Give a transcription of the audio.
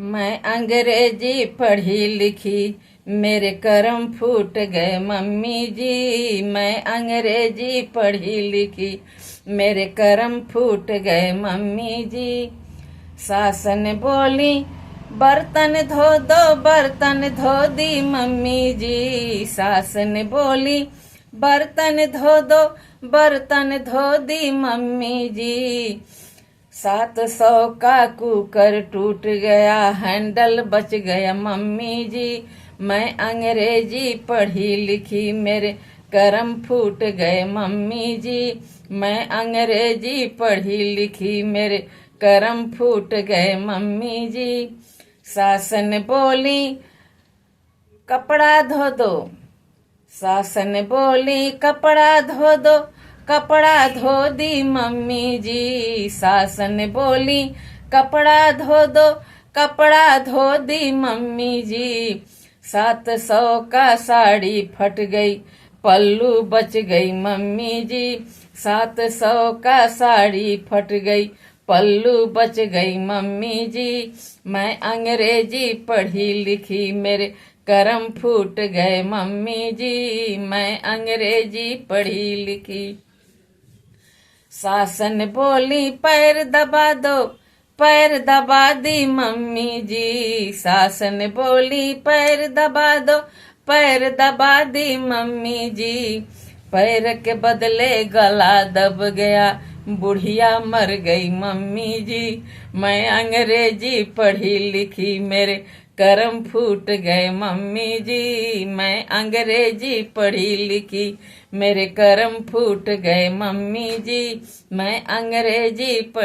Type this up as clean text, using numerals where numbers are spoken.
मैं अंग्रेजी पढ़ी लिखी, मेरे करम फूट गए मम्मी जी। मैं अंग्रेजी पढ़ी लिखी, मेरे करम फूट गए मम्मी जी। सास ने बोली बर्तन धो दो, बर्तन धो दी मम्मी जी। सास ने बोली बर्तन धो दो, बर्तन धो दी मम्मी जी। 700 का कुकर टूट गया, हैंडल बच गया मम्मी जी। मैं अंग्रेजी पढ़ी लिखी, मेरे करम फूट गए मम्मी जी। मैं अंग्रेजी पढ़ी लिखी, मेरे करम फूट गए मम्मी जी। सास ने बोली कपड़ा धो दो, सास ने बोली कपड़ा धो दो, कपड़ा धो दी मम्मी जी। सास ने बोली कपड़ा धो दो, कपड़ा धो दी मम्मी जी। 700 का साड़ी फट गई, पल्लू बच गई मम्मी जी। 700 का साड़ी फट गई, पल्लू बच गई मम्मी जी। मैं अंग्रेजी पढ़ी लिखी, मेरे करम फूट गए मम्मी जी। मैं अंग्रेजी पढ़ी लिखी। सास ने बोली पैर दबा दो, पैर दबा दी मम्मी जी। सास ने बोली पैर दबा दो, पैर दबा दी मम्मी जी। पैर के बदले गला दब गया, बुढ़िया मर गई मम्मी जी। मैं अंग्रेजी पढ़ी लिखी, मेरे करम फूट गए मम्मी जी। मैं अंग्रेजी पढ़ी लिखी, मेरे करम फूट गए मम्मी जी। मैं अंग्रेजी पढ़ी